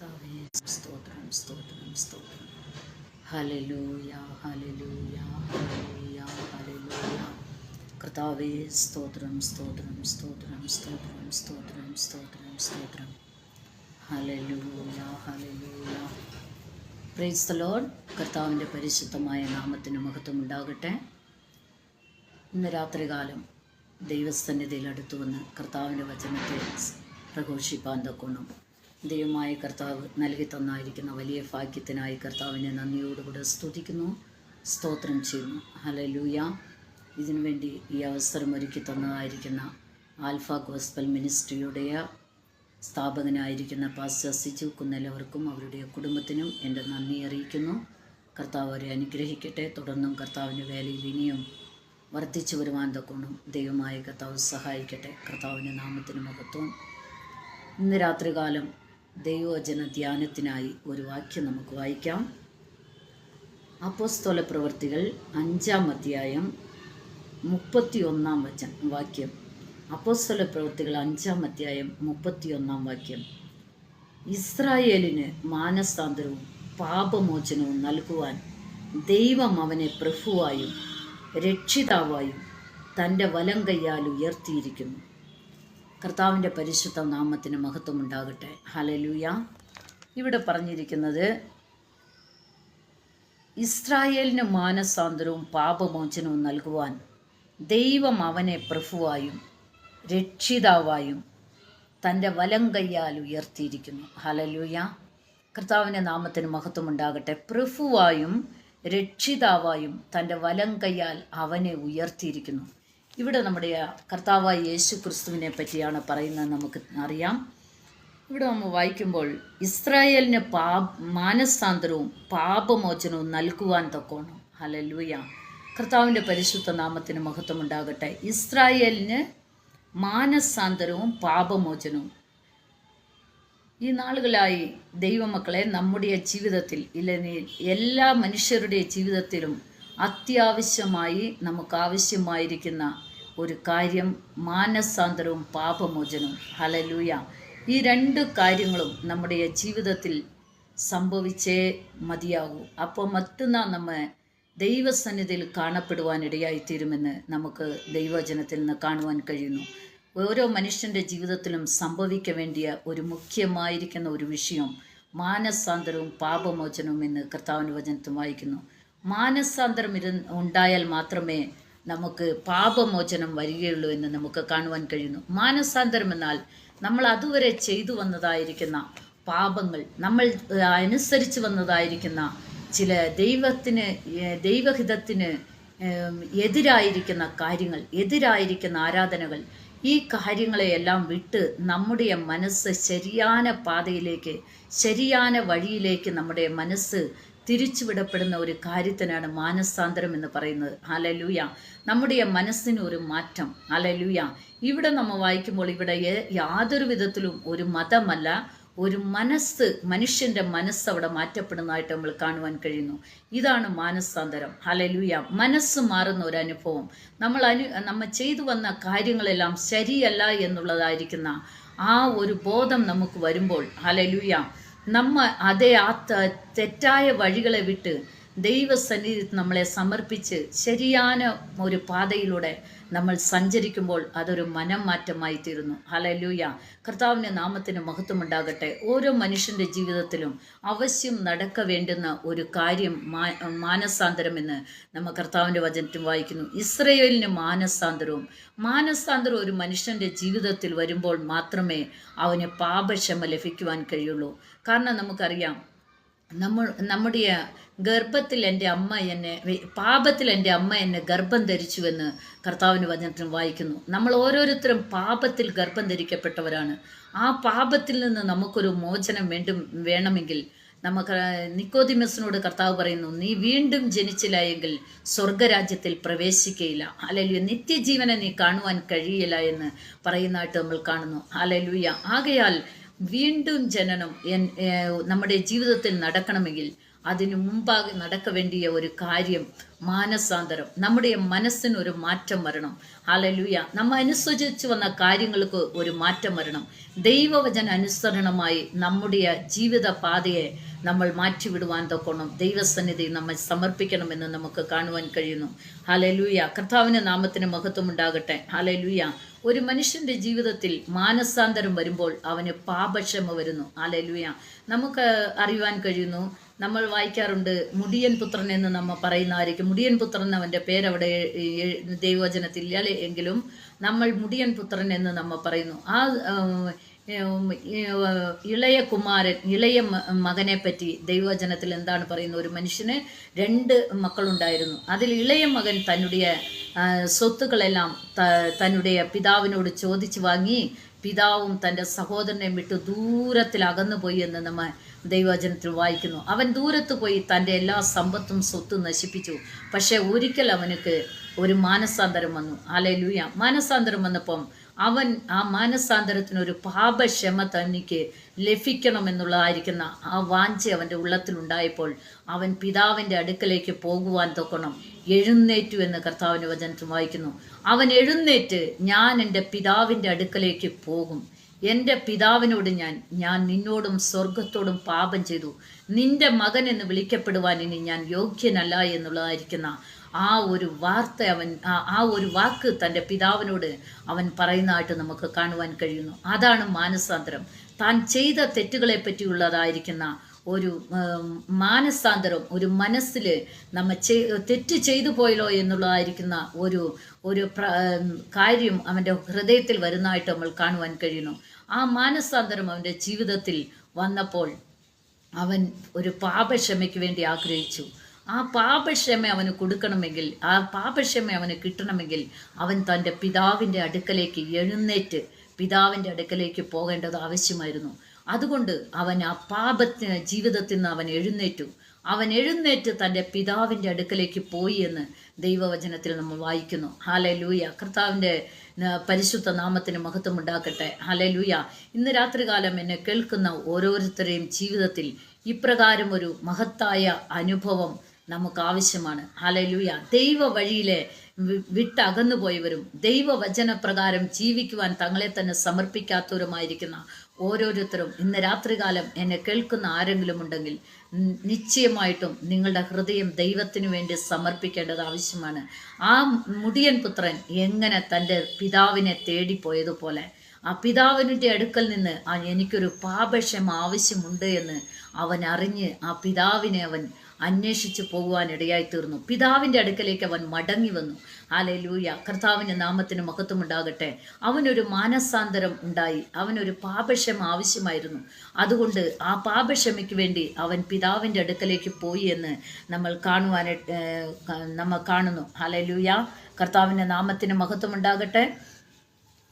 കർത്താവേ, സ്തോത്രം സ്തോത്രം സ്തോത്രം. Hallelujah hallelujah hallelujah hallelujah. കർത്താവേ, സ്തോത്രം സ്തോത്രം സ്തോത്രം സ്തോത്രം സ്തോത്രം സ്തോത്രം സ്തോത്രം. Hallelujah hallelujah. Praise the Lord. കർത്താവിൻ്റെ പരിശുദ്ധമായ നാമത്തിന് മഹത്വം ഉണ്ടാകട്ടെ. ഇന്ന് രാത്രികാലം ദൈവസന്നിധിയിൽ അടുത്തു വന്ന് കർത്താവിൻ്റെ വചനത്തെ പ്രഘോഷിപ്പാൻ തക്കോണം ദൈവമായ കർത്താവ് നൽകി തന്നായിരിക്കുന്ന വലിയ ഭാഗ്യത്തിനായി കർത്താവിനെ നന്ദിയോടുകൂടെ സ്തുതിക്കുന്നു, സ്തോത്രം ചെയ്യുന്നു. ഹല്ലേലൂയ. ഇതിനുവേണ്ടി ഈ അവസരം ഒരുക്കി തന്നതായിരിക്കുന്ന ആൽഫ ഗോസ്പൽ മിനിസ്ട്രിയുടെ സ്ഥാപകനായിരിക്കുന്ന പാസ്റ്റർ സിജു കുന്നേലവർക്കും അവരുടെ കുടുംബത്തിനും എൻ്റെ നന്ദി അറിയിക്കുന്നു. കർത്താവ് അവരെ അനുഗ്രഹിക്കട്ടെ. തുടർന്നും കർത്താവിൻ്റെ വേലയിൽ ഇനിയും വർദ്ധിച്ചു വരുവാൻ തക്കോണം ദൈവമായ കർത്താവ് സഹായിക്കട്ടെ. കർത്താവിൻ്റെ നാമത്തിന് മഹത്വം. ഇന്ന് രാത്രികാലം ദൈവവചന ധ്യാനത്തിനായി ഒരു വാക്യം നമുക്ക് വായിക്കാം. അപ്പോസ്തല പ്രവൃത്തികൾ 5-ാം അധ്യായം 31-ാം വാക്യം. അപ്പോസ്തല പ്രവൃത്തികൾ 5-ാം അധ്യായം 31-ാം വാക്യം. ഇസ്രായേലിന് മാനസാന്തരവും പാപമോചനവും നൽകുവാൻ ദൈവം അവനെ പ്രഭുവായും രക്ഷിതാവായും തൻ്റെ വലങ്കയ്യാൽ ഉയർത്തിയിരിക്കുന്നു. കർത്താവിൻ്റെ പരിശുദ്ധ നാമത്തിന് മഹത്വം ഉണ്ടാകട്ടെ. ഹല്ലേലൂയ. ഇവിടെ പറഞ്ഞിരിക്കുന്നത് ഇസ്രായേലിന് മാനസാന്തരവും പാപമോചനവും നൽകുവാൻ ദൈവം അവനെ പ്രഭുവായും രക്ഷിതാവായും തൻ്റെ വലങ്കയ്യാൽ ഉയർത്തിയിരിക്കുന്നു. ഹല്ലേലൂയ. കർത്താവിൻ്റെ നാമത്തിന് മഹത്വം ഉണ്ടാകട്ടെ. പ്രഭുവായും രക്ഷിതാവായും തൻ്റെ വലങ്കയ്യാൽ അവനെ ഉയർത്തിയിരിക്കുന്നു. ഇവിടെ നമ്മുടെ കർത്താവായ യേശു ക്രിസ്തുവിനെ പറ്റിയാണ് പറയുന്നത്. നമുക്ക് അറിയാം. ഇവിടെ നമ്മൾ വായിക്കുമ്പോൾ ഇസ്രായേലിന് മാനസാന്തരവും പാപമോചനവും നൽകുവാൻ തക്കോണം. ഹല്ലേലൂയ. കർത്താവിൻ്റെ പരിശുദ്ധ നാമത്തിന് മഹത്വം ഉണ്ടാകട്ടെ. ഇസ്രായേലിന് മാനസാന്തരവും പാപമോചനവും. ഈ നാളുകളായി ദൈവമക്കളെ നമ്മുടെ ജീവിതത്തിൽ ഇല്ലെങ്കിൽ എല്ലാ മനുഷ്യരുടെ ജീവിതത്തിലും അത്യാവശ്യമായി നമുക്ക് ആവശ്യമായിരിക്കുന്ന ഒരു കാര്യം മാനസാന്തരവും പാപമോചനവും. ഹല്ലേലൂയ. ഈ രണ്ട് കാര്യങ്ങളും നമ്മുടെ ജീവിതത്തിൽ സംഭവിച്ചേ മതിയാകൂ. അപ്പോൾ മറ്റൊന്നാ നമ്മെ ദൈവസന്നിധിയിൽ കാണപ്പെടുവാനിടയായിത്തീരുമെന്ന് നമുക്ക് ദൈവവചനത്തിൽ നിന്ന് കാണുവാൻ കഴിയുന്നു. ഓരോ മനുഷ്യൻ്റെ ജീവിതത്തിലും സംഭവിக்க വേണ്ടിയ ഒരു മുഖ്യമായിരിക്കുന്ന ഒരു വിഷയം മാനസാന്തരവും പാപമോചനവും എന്ന് കർത്താവിൻ്റെ വചനത്തിൽ വായിക്കുന്നു. മാനസാന്തരം ഉണ്ടായാൽ മാത്രമേ നമുക്ക് പാപമോചനം വരികയുള്ളൂ എന്ന് നമുക്ക് കാണുവാൻ കഴിയുന്നു. മാനസാന്തരം എന്നാൽ നമ്മൾ അതുവരെ ചെയ്തു വന്നതായിരിക്കുന്ന പാപങ്ങൾ, നമ്മൾ അനുസരിച്ച് വന്നതായിരിക്കുന്ന ചില ദൈവഹിതത്തിന് എതിരായിരിക്കുന്ന കാര്യങ്ങൾ, എതിരായിരിക്കുന്ന ആരാധനകൾ, ഈ കാര്യങ്ങളെയെല്ലാം വിട്ട് നമ്മുടെ മനസ്സ് ശരിയാന പാതയിലേക്ക്, ശരിയാന വഴിയിലേക്ക് നമ്മുടെ മനസ്സ് തിരിച്ചുവിടപ്പെടുന്ന ഒരു കാര്യത്തിനാണ് മാനസാന്തരം എന്ന് പറയുന്നത്. ഹല്ലേലൂയ. നമ്മുടെ മനസ്സിന് ഒരു മാറ്റം. ഹല്ലേലൂയ. ഇവിടെ നമ്മൾ വായിക്കുമ്പോൾ ഇവിടെ യാതൊരു വിധത്തിലും ഒരു മതമല്ല, ഒരു മനസ്സ്, മനുഷ്യൻ്റെ മനസ്സ് അവിടെ മാറ്റപ്പെടുന്നതായിട്ട് നമ്മൾ കാണുവാൻ കഴിയുന്നു. ഇതാണ് മാനസാന്തരം. ഹല്ലേലൂയ. മനസ്സ് മാറുന്ന ഒരു അനുഭവം. നമ്മൾ ചെയ്തു വന്ന കാര്യങ്ങളെല്ലാം ശരിയല്ല എന്നുള്ളതായിരിക്കുന്ന ആ ഒരു ബോധം നമുക്ക് വരുമ്പോൾ, ഹല്ലേലൂയ, തെറ്റായ വഴികളെ വിട്ട് ദൈവസന്നിധി നമ്മളെ സമർപ്പിച്ച് ശരിയാന ഒരു പാതയിലൂടെ നമ്മൾ സഞ്ചരിക്കുമ്പോൾ അതൊരു മനം മാറ്റമായി തീരുന്നു. ഹല്ലേലൂയ. കർത്താവിൻ്റെ നാമത്തിന് മഹത്വം ഉണ്ടാകട്ടെ. ഓരോ മനുഷ്യൻ്റെ ജീവിതത്തിലും അവശ്യം നടക്ക വേണ്ടുന്ന ഒരു കാര്യം മാനസാന്തരം എന്ന് നമ്മൾ കർത്താവിൻ്റെ വചനത്തിൽ വായിക്കുന്നു. ഇസ്രായേലിന് മാനസാന്തരവും ഒരു മനുഷ്യൻ്റെ ജീവിതത്തിൽ വരുമ്പോൾ മാത്രമേ അവന് പാപക്ഷമ ലഭിക്കുവാൻ കഴിയുള്ളൂ. കാരണം നമുക്കറിയാം, നമ്മുടെ ഗർഭത്തിൽ പാപത്തിൽ എൻ്റെ അമ്മ എന്നെ ഗർഭം ധരിച്ചുവെന്ന് കർത്താവിൻ്റെ വചനത്തിൽ വായിക്കുന്നു. നമ്മൾ ഓരോരുത്തരും പാപത്തിൽ ഗർഭം ധരിക്കപ്പെട്ടവരാണ്. ആ പാപത്തിൽ നിന്ന് നമുക്കൊരു മോചനം വേണമെങ്കിൽ നമുക്ക് നിക്കോദിമസിനോട് കർത്താവ് പറയുന്നു, നീ വീണ്ടും ജനിച്ചില്ല എങ്കിൽ സ്വർഗരാജ്യത്തിൽ പ്രവേശിക്കയില്ല. ഹല്ലേലൂയ. നിത്യജീവനെ നീ കാണുവാൻ കഴിയില്ല എന്ന് പറയുന്നതായിട്ട് നമ്മൾ കാണുന്നു. ഹല്ലേലൂയ. ആകയാൽ വീണ്ടും ജനനം നമ്മുടെ ജീവിതത്തിൽ നടക്കണമെങ്കിൽ അതിനു മുമ്പാകെ നടക്ക വേണ്ടിയ ഒരു കാര്യം മാനസാന്തരം. നമ്മുടെ മനസ്സിന് ഒരു മാറ്റം വരണം. ഹല്ലേലൂയ. നമ്മ അനുസരിച്ച് വന്ന കാര്യങ്ങൾക്ക് ഒരു മാറ്റം വരണം. ദൈവവചന അനുസരണമായി നമ്മുടെ ജീവിത പാതയെ നമ്മൾ മാറ്റിവിടുവാൻ തൊക്കണം ദൈവസന്നിധി നമ്മൾ സമർപ്പിക്കണമെന്ന് നമുക്ക് കാണുവാൻ കഴിയുന്നു. ഹല്ലേലൂയ. കർത്താവിൻ്റെ നാമത്തിന് മഹത്വം ഉണ്ടാകട്ടെ. ഹല്ലേലൂയ. ഒരു മനുഷ്യൻ്റെ ജീവിതത്തിൽ മാനസാന്തരം വരുമ്പോൾ അവന് പാപക്ഷമ വരുന്നു. ഹല്ലേലൂയ. നമുക്ക് അറിയുവാൻ കഴിയുന്നു, നമ്മൾ വായിക്കാറുണ്ട്, മുടിയൻ പുത്രൻ എന്ന് നമ്മൾ പറയുന്നതായിരിക്കും. മുടിയൻ പുത്രൻ അവൻ്റെ പേരവിടെ ദൈവവചനത്തിൽ ഇല്ല എങ്കിലും നമ്മൾ മുടിയൻ പുത്രൻ എന്ന് നമ്മൾ പറയുന്നു. ആ ഇളയ കുമാരൻ, ഇളയ മകനെ പറ്റി ദൈവവചനത്തിൽ എന്താണ് പറയുന്നത്? ഒരു മനുഷ്യന് 2 മക്കളുണ്ടായിരുന്നു. അതിൽ ഇളയ മകൻ തന്നുடைய സ്വത്തുക്കളെല്ലാം തന്നുடைய പിതാവിനോട് ചോദിച്ചു വാങ്ങി പിതാവും തൻ്റെ സഹോദരനെയും വിട്ട് ദൂരത്തിൽ അകന്നുപോയി എന്ന് നമ്മൾ ദൈവവചനത്തിൽ വായിക്കുന്നു. അവൻ ദൂരത്ത് പോയി തൻ്റെ എല്ലാ സമ്പത്തും സ്വത്തും നശിപ്പിച്ചു. പക്ഷേ ഒരിക്കൽ അവനക്ക് ഒരു മാനസാന്തരം വന്നു. ഹല്ലേലൂയ. മാനസാന്തരം വന്നപ്പം അവൻ ആ മാനസാന്തരത്തിനൊരു പാപക്ഷമ തനിക്ക് ലഭിക്കണമെന്നുള്ളതായിരിക്കുന്ന ആ വാഞ്ച അവൻ്റെ ഉള്ളത്തിലുണ്ടായപ്പോൾ അവൻ പിതാവിൻ്റെ അടുക്കലേക്ക് പോകുവാൻ തൊക്കണം എഴുന്നേറ്റു എന്ന് കർത്താവിൻ്റെ വചനത്തിൽ വായിക്കുന്നു. അവൻ എഴുന്നേറ്റ്, ഞാൻ എൻ്റെ പിതാവിൻ്റെ അടുക്കലേക്ക് പോകും, എൻ്റെ പിതാവിനോട് ഞാൻ നിന്നോടും സ്വർഗത്തോടും പാപം ചെയ്തു, നിന്റെ മകൻ എന്ന് വിളിക്കപ്പെടുവാൻ ഇനി ഞാൻ യോഗ്യനല്ല എന്നുള്ളതായിരിക്കുന്ന ആ ഒരു വാർത്ത ആ ഒരു വാക്ക് തൻ്റെ പിതാവിനോട് അവൻ പറയുന്നതായിട്ട് നമുക്ക് കാണുവാൻ കഴിയുന്നു. അതാണ് മാനസാന്തരം. താൻ ചെയ്ത തെറ്റുകളെ പറ്റിയുള്ളതായിരിക്കുന്ന ഒരു മാനസാന്തരം, ഒരു മനസ്സിൽ നമ്മ തെറ്റ് ചെയ്തു പോയല്ലോ എന്നുള്ളതായിരിക്കുന്ന ഒരു കാര്യം അവൻ്റെ ഹൃദയത്തിൽ വരുന്നതായിട്ട് നമ്മൾ കാണുവാൻ കഴിയുന്നു. ആ മാനസാന്തരം അവൻ്റെ ജീവിതത്തിൽ വന്നപ്പോൾ അവൻ ഒരു പാപക്ഷമയ്ക്ക് വേണ്ടി ആഗ്രഹിച്ചു. ആ പാപക്ഷമ അവന് കൊടുക്കണമെങ്കിൽ, ആ പാപക്ഷമ അവന് കിട്ടണമെങ്കിൽ അവൻ തൻ്റെ പിതാവിൻ്റെ അടുക്കലേക്ക് എഴുന്നേറ്റ് പിതാവിൻ്റെ അടുക്കലേക്ക് പോകേണ്ടത് ആവശ്യമായിരുന്നു. അതുകൊണ്ട് അവൻ ആ ജീവിതത്തിൽ നിന്ന് അവൻ എഴുന്നേറ്റ് തൻ്റെ പിതാവിൻ്റെ അടുക്കലേക്ക് പോയി എന്ന് ദൈവവചനത്തിൽ നമ്മൾ വായിക്കുന്നു. ഹല്ലേലൂയ. കർത്താവിൻ്റെ പരിശുദ്ധ നാമത്തിന് മഹത്വം ഉണ്ടാക്കട്ടെ. ഹല്ലേലൂയ. ഇന്ന് രാത്രികാലം എന്നെ കേൾക്കുന്ന ഓരോരുത്തരെയും ജീവിതത്തിൽ ഇപ്രകാരം ഒരു മഹത്തായ അനുഭവം നമുക്ക് ആവശ്യമാണ്. ഹല്ലേലൂയ. ദൈവ വഴിയിലെ വിട്ടകന്നു പോയവരും ദൈവവചനപ്രകാരം ജീവിക്കുവാൻ തങ്ങളെ തന്നെ സമർപ്പിക്കാത്തവരുമായിരിക്കുന്ന ഓരോരുത്തരും ഇന്ന് രാത്രികാലം എന്നെ കേൾക്കുന്ന ആരെങ്കിലും ഉണ്ടെങ്കിൽ നിശ്ചയമായിട്ടും നിങ്ങളുടെ ഹൃദയം ദൈവത്തിനു വേണ്ടി സമർപ്പിക്കേണ്ടത് ആവശ്യമാണ്. ആ മുടിയൻ പുത്രൻ എങ്ങനെ തൻ്റെ പിതാവിനെ തേടിപ്പോയതുപോലെ ആ പിതാവിൻ്റെ അടുക്കൽ നിന്ന് എനിക്കൊരു പാപക്ഷമ ആവശ്യമുണ്ട് എന്ന് അവൻ അറിഞ്ഞ് ആ പിതാവിനെ അവൻ അന്വേഷിച്ച് പോകുവാൻ ഇടയായി തീർന്നു. പിതാവിൻ്റെ അടുക്കലേക്ക് അവൻ മടങ്ങി വന്നു. ഹല്ലേലൂയ. കർത്താവിൻ്റെ നാമത്തിന് മഹത്വം ഉണ്ടാകട്ടെ. അവനൊരു മാനസാന്തരം ഉണ്ടായി. അവനൊരു പാപക്ഷമ ആവശ്യമായിരുന്നു. അതുകൊണ്ട് ആ പാപക്ഷമയ്ക്ക് വേണ്ടി അവൻ പിതാവിൻ്റെ അടുക്കലേക്ക് പോയി എന്ന് നമ്മൾ കാണുന്നു. ഹല്ലേലൂയ. കർത്താവിൻ്റെ നാമത്തിന് മഹത്വം ഉണ്ടാകട്ടെ.